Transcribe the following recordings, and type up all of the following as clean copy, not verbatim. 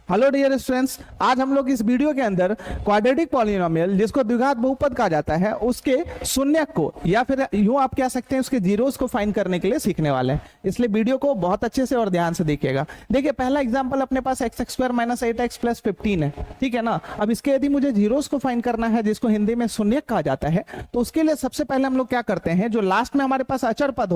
Hello dear students, आज हम लोग इस वीडियो के अंदर क्वाड्रेटिक पॉलिनोमियल जिसको द्विघात बहुपद कहा जाता है उसके शून्यक को या फिर यूं आप कह सकते हैं उसके जीरोस को फाइंड करने के लिए सीखने वाले हैं। इसलिए वीडियो को बहुत अच्छे से और ध्यान से देखिएगा। देखिए पहला एग्जांपल अपने पास x square minus 8x plus 15 है, ठीक है ना। अब इसके यदि मुझे जीरोस को फाइंड करना है जिसको हिंदी में शून्यक कहा जाता है, तो उसके लिए सबसे पहले हम लोग क्या करते हैं, जो लास्ट में हमारे पास अचर पद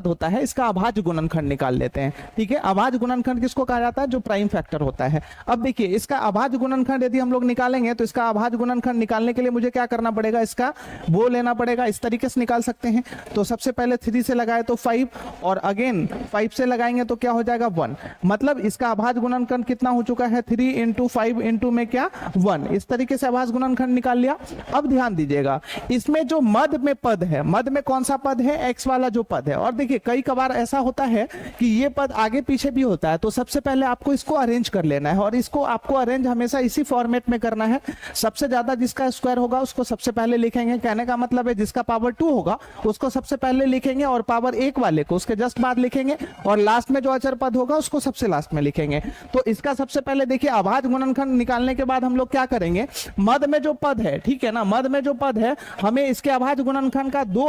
होता है इसका अभाज्य गुणनखंड निकाल लेते हैं। ठीक है, अभाज्य गुणनखंड किसको कहा जाता है, जो प्राइम फैक्टर होता है। अब देखिए इसका अभाज्य गुणनखंड यदि हम लोग निकालेंगे तो इसका अभाज्य गुणनखंड निकालने के लिए मुझे क्या करना पड़ेगा, इसका वो लेना पड़ेगा। इस तरीके से निकाल सकते हैं। तो सबसे पहले 3 से लगाए तो 5 और अगेन 5 से लगाएंगे तो क्या हो जाएगा 1। मतलब इसका अभाज्य गुणनखंड कितना हो चुका है, 3 इंटू 5 इंटू में क्या 1। इस तरीके से अभाज्य गुणनखंड निकाल लिया। अब ध्यान दीजिएगा इसमें जो मध्य में पद है, मध्य में कौन सा पद है, एक्स वाला जो पद है। और देखिए कई कबार ऐसा होता है कि ये पद आगे पीछे भी होता है, तो सबसे पहले आपको इसको अरेंज कर लेना है और इसको आपको अरेंज हमेशा इसी फॉर्मेट में करना है। सबसे ज्यादा जिसका स्क्वायर होगा उसको सबसे पहले लिखेंगे, कहने का मतलब है जिसका पावर 2 होगा उसको सबसे पहले लिखेंगे और पावर 1 वाले को उसके जस्ट बाद लिखेंगे और लास्ट में जो अचर पद होगा उसको सबसे लास्ट में लिखेंगे। तो इसका सबसे पहले देखिए अभाज्य गुणनखंड निकालने के बाद हम लोग क्या करेंगे, मध्य में जो पद है, ठीक है ना, मध्य में जो पद है हमें इसके अभाज्य गुणनखंड का दो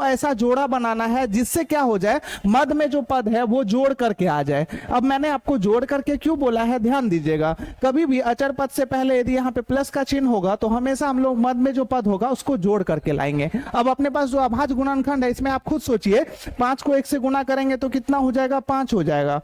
ऐसा जोड़ा बनाना है जिससे क्या हो जाए, मध्य में जो पद है वो जोड़ करके आ जाए। अब मैंने आपको जोड़ करके क्यों बोला है, ध्यान दीजिएगा। कभी भी अचर पद से पहले यदि यहाँ पे प्लस का चिन्ह होगा तो हमेशा हम लोग मध्य में जो पद होगा उसको जोड़ करके लाएंगे। अब अपने पास जो अभाज्य गुणनखंड है इसमें आप खुद सोचिए, 5 को 1 से गुना करेंगे तो कितना हो जाएगा, 5 हो जाएगा।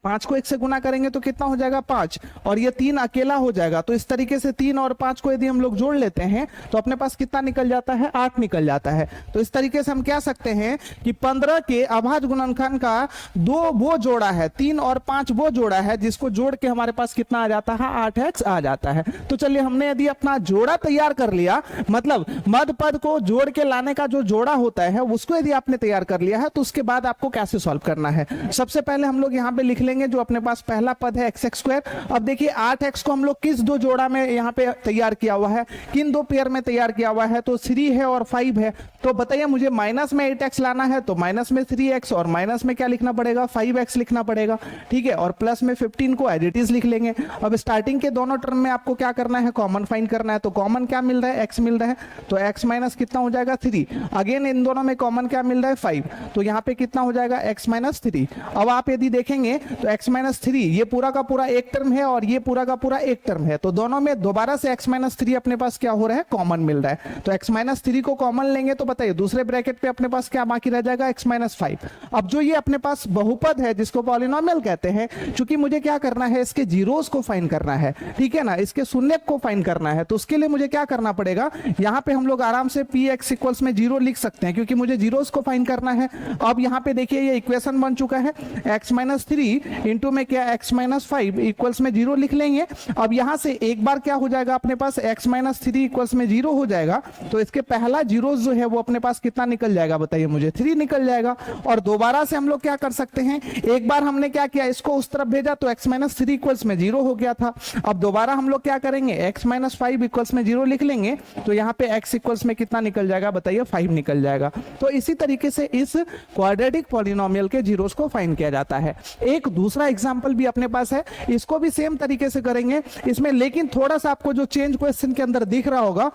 5 को 1 से गुना करेंगे तो कितना हो जाएगा 5 और ये 3 अकेला हो जाएगा। तो इस तरीके से 3 और 5 को यदि हम लोग जोड़ लेते हैं तो अपने पास कितना निकल जाता है, 8 निकल जाता है। तो इस तरीके से हम कह सकते हैं कि 15 के अभाज्य गुणनखंड का 2 वो जोड़ा है, 3 और 5 वो जोड़ा है जिसको जोड़ के हमारे पास कितना आ जाता है, 8x आ जाता है। तो चलिए हमने यदि अपना जोड़ा तैयार कर लिया, मतलब मध्य पद को जोड़ के लाने का जो जोड़ा होता है उसको यदि आपने तैयार कर लिया है तो उसके बाद आपको कैसे सॉल्व करना है। सबसे पहले हम लोग यहाँ पे लिख जो अपने पास पहला पद है एक्स स्क्वायर। अब देखिए 8x को हम लोग किस दो जोड़ा में यहाँ पे तैयार किया हुआ है, किन दो पेयर में तैयार किया हुआ है, तो 3 है और 5 है। तो बताइए मुझे माइनस में 8x लाना है तो माइनस में 3x और माइनस में क्या लिखना पड़ेगा, 5x लिखना पड़ेगा, ठीक है। और प्लस में 15 को एज इट इज लिख लेंगे। अब स्टार्टिंग के दोनों टर्म में आपको क्या करना है, कॉमन फाइंड करना है। तो कॉमन क्या मिल रहा है, x मिल रहा है, तो x माइनस कितना हो जाएगा 3। अगेन इन दोनों में कॉमन क्या मिल रहा है 5, तो यहाँ पे कितना हो जाएगा x माइनस 3। अब आप यदि देखेंगे तो x माइनस 3 ये पूरा का पूरा एक टर्म है और ये पूरा का पूरा एक टर्म है, तो दोनों में दोबारा से x माइनस 3 अपने पास क्या हो रहा है, कॉमन मिल रहा है। तो x माइनस 3 को कॉमन लेंगे तो बताइए दूसरे ब्रैकेट पे अपने पास क्या बाकी रह जाएगा, x माइनस 5। अब जो ये अपने पास बहुपद है जिसको पॉलिनोमियल कहते हैं, चूंकि मुझे क्या करना है, इसके जीरोस को फाइंड करना है, ठीक है ना, इसके शून्यक को फाइंड करना है। तो उसके लिए मुझे क्या करना पड़ेगा, यहाँ पे हम लोग आराम से px इक्वल्स में 0 लिख सकते हैं क्योंकि मुझे जीरोस को फाइंड करना है। अब यहाँ पे देखिए ये इक्वेशन बन चुका है, x माइनस 3 इंटू में क्या x माइनस 5 इक्वल्स में 0 लिख लेंगे। अब यहां से एक बार क्या हो जाएगा, अपने पास x माइनस 3 इक्वल्स में 0 हो जाएगा, तो इसके पहला जीरो जो है वो अपने पास कितना निकल जाएगा, बताइए मुझे 3 निकल जाएगा। और दोबारा से हम लोग क्या कर सकते हैं, एक बार हमने क्या किया, इसको उस तरफ भेजा तो x माइनस 3 इक्वल्स में 0 हो गया था। अब दोबारा हम लोग क्या करेंगे, x माइनस 5 इक्वल्स में 0 लिख लेंगे, तो यहाँ पे x इक्वल्स में कितना निकल जाएगा, बताइए 5 निकल जाएगा। तो इसी तरीके से इस क्वाड्रेटिक पॉलिनोमियल के जीरोस को फाइंड किया जाता है। एक दूसरा एग्जाम्पल भी अपने पास है, इसको भी सेम तरीके से करेंगे इसमें, लेकिन थोड़ा सा आपको जो चेंज क्वेश्चन के अंदर दिख रहा होगा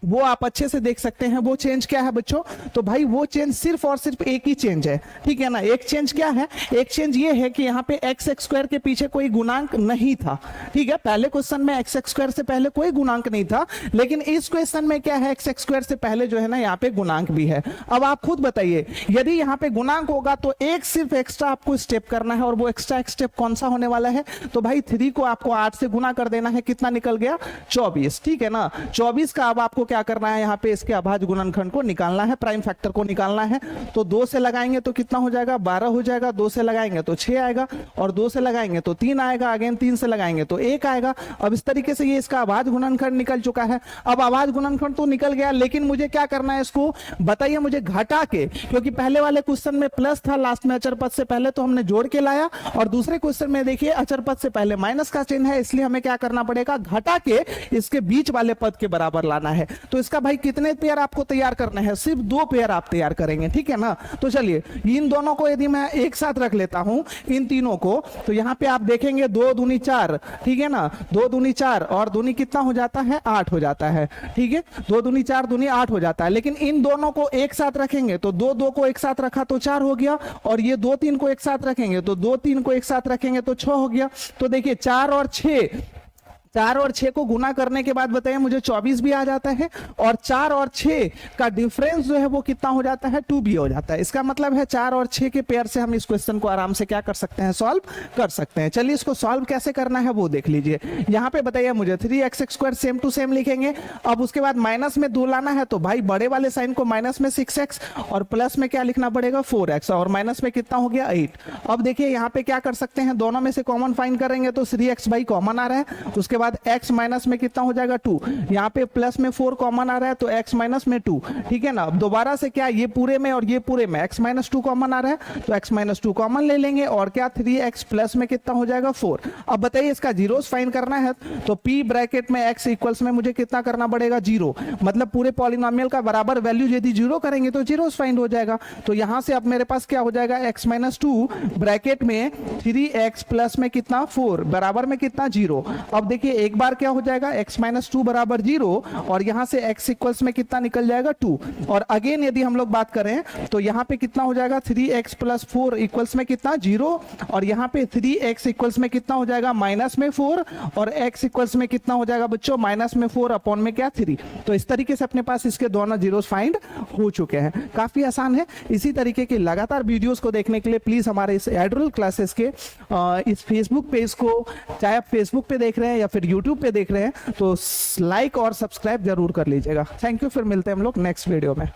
वो आप अच्छे से देख सकते हैं। वो चेंज क्या है बच्चों, तो भाई वो चेंज सिर्फ और सिर्फ एक ही चेंज है, ठीक है ना। एक चेंज क्या है, एक चेंज ये है कि यहाँ पे एक्स स्क्वायर के पीछे कोई गुणांक नहीं था, ठीक है। पहले क्वेश्चन में एक्स स्क्वायर से पहले कोई गुणांक नहीं था, लेकिन इस क्वेश्चन में क्या है, एक्स स्क्वायर से पहले जो है ना यहाँ पे गुणांक भी है। अब आप खुद बताइए, यदि यहाँ पे गुणांक होगा तो एक सिर्फ एक्स्ट्रा आपको स्टेप करना है, और वो एक्स्ट्रा स्टेप कौन सा होने वाला है, तो भाई 3 को आपको 8 से गुना कर देना है, कितना निकल गया 24, ठीक है ना। 24 का अब आपको क्या करना है, यहाँ पे इसके अभाज्य गुणनखंड को निकालना है, प्राइम फैक्टर को निकालना है। तो 2 से लगाएंगे तो कितना हो जाएगा, 12 हो जाएगा। 2 से लगाएंगे तो 6 आएगा और 2 से लगाएंगे तो 3 आएगा। अगेन 3 से लगाएंगे तो 1 आएगा। अब इस तरीके से ये इसका अभाज्य गुणनखंड निकल चुका है। अब अभाज्य गुणनखंड तो निकल गया, लेकिन मुझे क्या करना है, इसको बताइए मुझे घटा के, क्योंकि पहले वाले क्वेश्चन में प्लस था लास्ट में अचर पद से पहले, तो हमने जोड़ के लाया, और दूसरे क्वेश्चन में देखिए अचर पद से पहले माइनस का चिन्ह है, इसलिए हमें क्या करना पड़ेगा, घटा के इसके बीच वाले पद के बराबर लाना है। तो इसका भाई कितने पेयर आपको तैयार करने हैं, सिर्फ 2 पेयर आप तैयार करेंगे, ठीक है ना। तो चलिए इन दोनों को यदि मैं एक साथ रख लेता हूं, इन तीनों को, तो यहां पे आप देखेंगे 2 दूनी 4, ठीक है ना, 2 दूनी 4 और दूनी कितना हो जाता है, 8 हो जाता है, ठीक है, 2 दूनी 4 दूनी 8 हो जाता है। लेकिन इन दोनों को एक साथ रखेंगे तो 2 2 को एक साथ रखा तो 4 हो गया, और ये 2 3 को एक साथ रखेंगे तो 2 3 को एक साथ रखेंगे तो 6 हो गया। तो देखिए 4 और 6 को गुना करने के बाद बताइए मुझे 24 भी आ जाता है, और 4 और 6 का डिफरेंस जो है वो कितना हो जाता है, 2 भी हो जाता है। इसका मतलब है 4 और 6 के पेयर से हम इस क्वेश्चन को आराम से क्या कर सकते हैं, सॉल्व कर सकते हैं। चलिए इसको सॉल्व कैसे करना है वो देख लीजिए। यहाँ पे बताइए मुझे 3x² सेम टू सेम लिखेंगे। अब उसके बाद माइनस में 2 लाना है, तो भाई बड़े वाले साइन को माइनस में 6x और प्लस में क्या लिखना पड़ेगा, 4x, और माइनस में कितना हो गया, 8। अब देखिए यहाँ पे क्या कर सकते हैं, दोनों में से कॉमन फाइंड करेंगे तो 3x भाई कॉमन आ रहा है, उसके बाद x माइनस में कितना हो जाएगा, 2, यहाँ पे प्लस में 4 कॉमन आ रहा है तो x माइनस में 2, ठीक है ना। अब दोबारा से क्या, ये पूरे में और ये पूरे में x माइनस 2 कॉमन आ रहा है तो x माइनस 2 कॉमन ले लेंगे, और क्या 3x प्लस में कितना हो जाएगा, 4। अब बताइए इसका जीरोस फाइंड करना है तो p ब्रैकेट में x इक्वल्स में मुझे कितना करना पड़ेगा, 0, मतलब पूरे पॉलिनोमियल का बराबर वैल्यू यदि 0 करेंगे तो जीरोस फाइंड हो जाएगा। तो यहां से अब मेरे पास क्या हो जाएगा, x माइनस 2 ब्रैकेट में 3x प्लस में कितना, 4 बराबर में कितना, 0। अब देखिए एक बार क्या हो जाएगा, x माइनस 2 बराबर 0, और यहां से x इक्वल्स में कितना निकल जाएगा, 2। और अगेन यदि हम लोग बात करें तो यहां पे कितना हो जाएगा, 3x प्लस 4 इक्वल्स में कितना, 0, और यहां पे 3x इक्वल्स में कितना हो जाएगा, माइनस में 4, और x इक्वल्स में कितना हो जाएगा बच्चों, माइनस में 4 अपॉन में क्या, 3। तो इस तरीके से अपने पास इसके दोनों जीरोस फाइंड हो चुके हैं। काफी आसान है। इसी तरीके की लगातार वीडियोस को देखने के लिए प्लीज हमारे इस एडुअल क्लासेस के इस फेसबुक पेज को, चाहे आप फेसबुक पे देख रहे हैं या फिर यूट्यूब पे देख रहे हैं, तो लाइक और सब्सक्राइब जरूर कर लीजिएगा। थैंक यू, फिर मिलते हैं हम लोग नेक्स्ट वीडियो में।